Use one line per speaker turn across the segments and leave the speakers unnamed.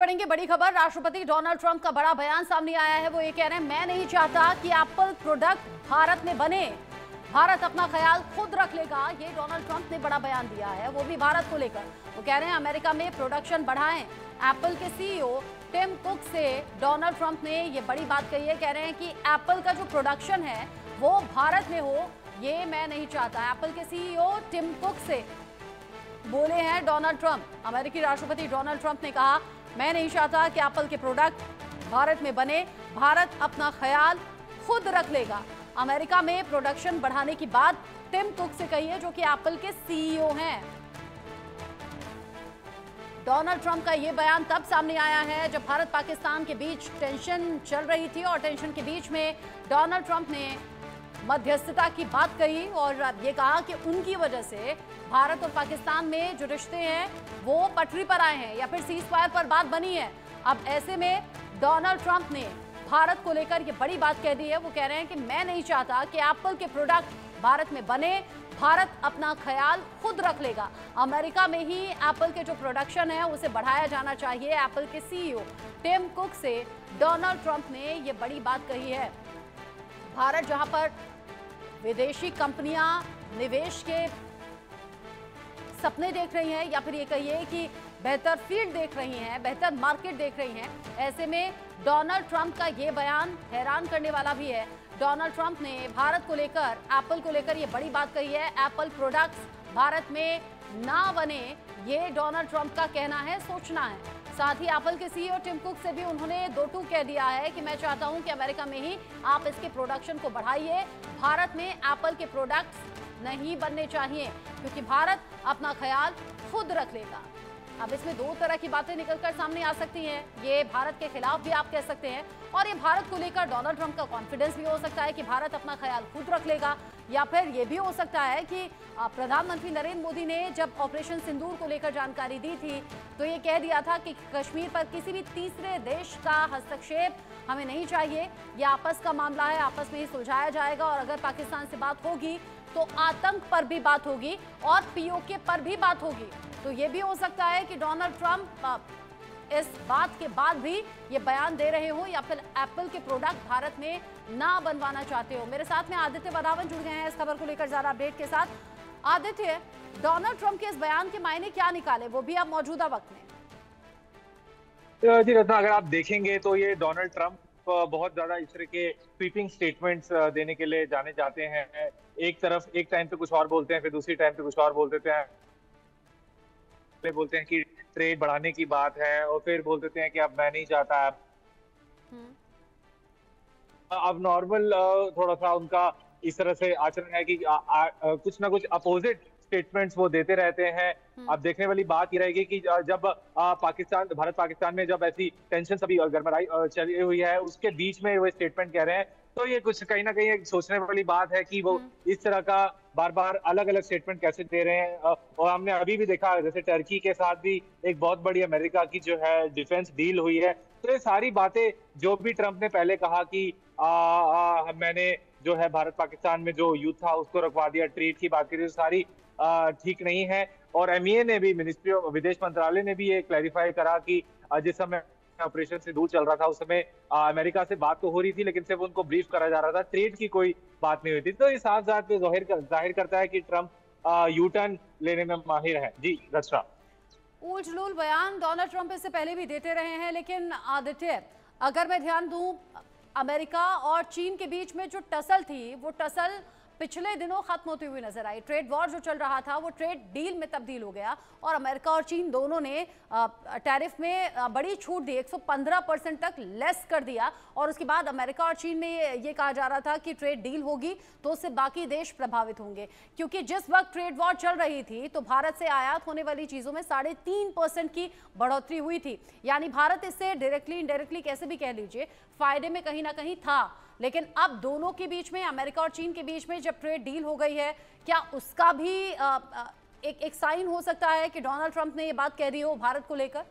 पढ़ेंगे बड़ी खबर। राष्ट्रपति डोनाल्ड ट्रंप का बड़ा बयान सामने आया है। वो ये कह रहे हैं, मैं नहीं चाहता कि एप्पल प्रोडक्ट भारत में बने, भारत अपना ख्याल खुद रख लेगा। ये डोनाल्ड ट्रंप ने बड़ा बयान दिया है, वो भी भारत को लेकर। वो कह रहे हैं अमेरिका में प्रोडक्शन बढ़ाएं। एप्पल के सीईओ टिम कुक से डोनाल्ड ट्रंप ने ये बड़ी बात कही है। कह रहे हैं कि एप्पल का जो प्रोडक्शन है वो भारत में हो, ये मैं नहीं चाहता। एप्पल के सीईओ टिम कुक से बोले हैं डोनाल्ड ट्रंप। अमेरिकी राष्ट्रपति डोनाल्ड ट्रंप ने कहा, मैं नहीं चाहता कि एप्पल के प्रोडक्ट भारत में बने, भारत अपना ख्याल खुद रख लेगा। अमेरिका में प्रोडक्शन बढ़ाने की बात टिम कुक से कही है, जो कि एप्पल के सीईओ हैं। डोनाल्ड ट्रंप का यह बयान तब सामने आया है जब भारत पाकिस्तान के बीच टेंशन चल रही थी और टेंशन के बीच में डोनाल्ड ट्रंप ने मध्यस्थता की बात कही और ये कहा कि उनकी वजह से भारत और पाकिस्तान में जो रिश्ते हैं वो पटरी पर आए हैं या फिर सीज फायर पर बात बनी है। अब ऐसे में डोनाल्ड ट्रंप ने भारत को लेकर ये बड़ी बात कह दी है। वो कह रहे हैं कि मैं नहीं चाहता कि एप्पल के प्रोडक्ट भारत में बने, भारत अपना ख्याल खुद रख लेगा। अमेरिका में ही एप्पल के जो प्रोडक्शन है उसे बढ़ाया जाना चाहिए। एप्पल के सीईओ टिम कुक से डोनाल्ड ट्रंप ने ये बड़ी बात कही है। भारत जहां पर विदेशी कंपनियां निवेश के सपने देख रही हैं या फिर ये कहिए कि बेहतर फील्ड देख रही हैं, बेहतर मार्केट देख रही हैं, ऐसे में डोनाल्ड ट्रंप का ये बयान हैरान करने वाला भी है। डोनाल्ड ट्रंप ने भारत को लेकर, एप्पल को लेकर ये बड़ी बात कही है। एप्पल प्रोडक्ट्स भारत में ना बने, ये डोनाल्ड ट्रंप का कहना है, सोचना है। साथ ही एप्पल के सीईओ टिम कुक से भी उन्होंने दो टूक कह दिया है कि मैं चाहता हूं कि अमेरिका में ही आप इसके प्रोडक्शन को बढ़ाइए, भारत में एप्पल के प्रोडक्ट्स नहीं बनने चाहिए क्योंकि भारत अपना ख्याल खुद रख लेगा। अब इसमें दो तरह की बातें निकलकर सामने आ सकती हैं। ये भारत के खिलाफ भी आप कह सकते हैं और ये भारत को लेकर डोनाल्ड ट्रंप का कॉन्फिडेंस भी हो सकता है कि भारत अपना ख्याल खुद रख लेगा। या फिर ये भी हो सकता है कि प्रधानमंत्री नरेंद्र मोदी ने जब ऑपरेशन सिंदूर को लेकर जानकारी दी थी तो ये कह दिया था कि कश्मीर पर किसी भी तीसरे देश का हस्तक्षेप हमें नहीं चाहिए, ये आपस का मामला है, आपस में ही सुलझाया जाएगा। और अगर पाकिस्तान से बात होगी तो आतंक पर भी बात होगी और पीओके पर भी बात होगी। तो ये भी हो सकता है कि डोनाल्ड ट्रंप इस बात के बाद भी ये बयान दे रहे हो या फिर एप्पल के प्रोडक्ट भारत में ना बनवाना चाहते हो। मेरे साथ में आदित्य बदावन जुड़ गए हैं इस खबर को लेकर ज्यादा अपडेट के साथ। आदित्य, डोनाल्ड ट्रंप के इस बयान के मायने क्या निकाले, वो भी अब मौजूदा वक्त में?
जी रत्ना, अगर आप देखेंगे तो ये डोनाल्ड ट्रंप बहुत ज्यादा इस तरह के स्वीपिंग स्टेटमेंट्स देने के लिए जाने जाते हैं। एक तरफ एक टाइम पे कुछ और बोलते हैं, फिर दूसरी टाइम पे कुछ और बोल देते हैं। बोलते हैं कि ट्रेड बढ़ाने की बात है और फिर बोल देते हैं कि अब मैं नहीं चाहता। अब नॉर्मल थोड़ा सा उनका इस तरह से आचरण है कि कुछ ना कुछ अपोजिट स्टेटमेंट्स वो देते रहते हैं। अब देखने वाली बात ये रहेगी कि जब पाकिस्तान, भारत पाकिस्तान में जब ऐसी टेंशन अभी गड़बड़ाई चली हुई है, उसके बीच में वो स्टेटमेंट कह रहे हैं, तो ये कुछ कहीं ना कहीं एक सोचने वाली बात है कि वो इस तरह का बार बार अलग अलग स्टेटमेंट कैसे दे रहे हैं। और हमने अभी भी देखा जैसे टर्की के साथ भी एक बहुत बड़ी अमेरिका की जो है डिफेंस डील हुई है। तो ये सारी बातें जो भी ट्रंप ने पहले कहा कि मैंने जो है भारत पाकिस्तान में जो युद्ध था उसको रुकवा दिया, ट्रेड की बात करी, तो सारी ठीक नहीं है। और एमईए ने भी, मिनिस्ट्री ऑफ विदेश मंत्रालय ने भी ये क्लैरिफाई करा कि जिस समय ऑपरेशन सिंदूर चल रहा था उस समय अमेरिका से बात तो हो रही थी लेकिन सिर्फ उनको ब्रीफ करा जा रहा था, ट्रेड की कोई बात नहीं हुई थी। तो ये साफ साफ जाहिर करता है कि ट्रंप यू टर्न लेने में माहिर है। जी रचना,
ऊल जलूल बयान डोनाल्ड ट्रंप इससे पहले भी देते रहे हैं, लेकिन आदित्य, अगर मैं ध्यान दूं, अमेरिका और चीन के बीच में जो टसल थी वो टसल पिछले दिनों खत्म होती हुई नजर आई। ट्रेड वॉर जो चल रहा था वो ट्रेड डील में तब्दील हो गया और अमेरिका और चीन दोनों ने टैरिफ में बड़ी छूट दी, 115% तक लेस कर दिया। और उसके बाद अमेरिका और चीन में ये कहा जा रहा था कि ट्रेड डील होगी तो उससे बाकी देश प्रभावित होंगे, क्योंकि जिस वक्त ट्रेड वॉर चल रही थी तो भारत से आयात होने वाली चीजों में 3.5% की बढ़ोतरी हुई थी। यानी भारत इससे डायरेक्टली इनडायरेक्टली कैसे भी कह लीजिए फायदे में कहीं ना कहीं था। लेकिन अब दोनों के बीच में, अमेरिका और चीन के बीच में जब ट्रेड डील हो गई है, क्या उसका भी एक साइन हो सकता है कि डोनाल्ड ट्रंप ने ये बात कह दी हो भारत को लेकर?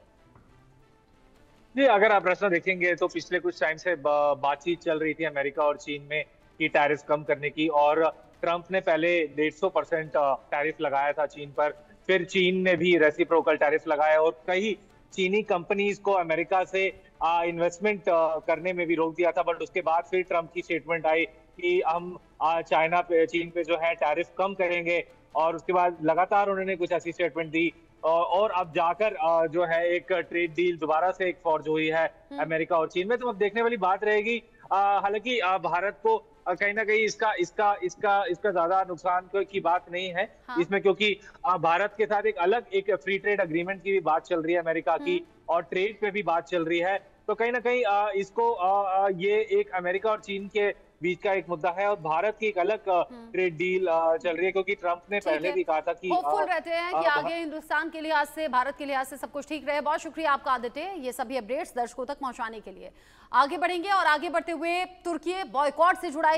जी, अगर आप प्रश्न देखेंगे तो पिछले कुछ टाइम से बातचीत चल रही थी अमेरिका और चीन में कि टैरिफ कम करने की, और ट्रंप ने पहले 150% टैरिफ लगाया था चीन पर, फिर चीन ने भी रेसिप्रोकल टैरिफ लगाया और कई चीनी कंपनीज को अमेरिका से इन्वेस्टमेंट करने में भी रोक दिया था। बट उसके बाद फिर ट्रंप की स्टेटमेंट आई कि हम चीन पे जो है टैरिफ कम करेंगे, और उसके बाद लगातार उन्होंने कुछ ऐसी स्टेटमेंट दी और अब जाकर जो है एक ट्रेड डील दोबारा से एक फॉर्ज हुई है अमेरिका और चीन में। तो अब देखने वाली बात रहेगी। हालांकि भारत को कहीं ना कहीं इसका ज्यादा नुकसान की बात नहीं है
हाँ।
इसमें, क्योंकि भारत के साथ एक फ्री ट्रेड अग्रीमेंट की भी बात चल रही है अमेरिका की, और ट्रेड पे भी बात चल रही है। तो कहीं ना कहीं इसको ये एक अमेरिका और चीन के बीच का एक मुद्दा है, और भारत की एक अलग ट्रेड डील चल रही है, क्योंकि ट्रंप ने पहले भी कहा था कि
होपफुल रहते हैं कि आगे हिंदुस्तान के लिहाज से, भारत के लिहाज से सब कुछ ठीक रहे। बहुत शुक्रिया आपका आदित्य, ये सभी अपडेट्स दर्शकों तक पहुंचाने के लिए। आगे बढ़ेंगे और आगे बढ़ते हुए तुर्की बॉयकॉट से जुड़ा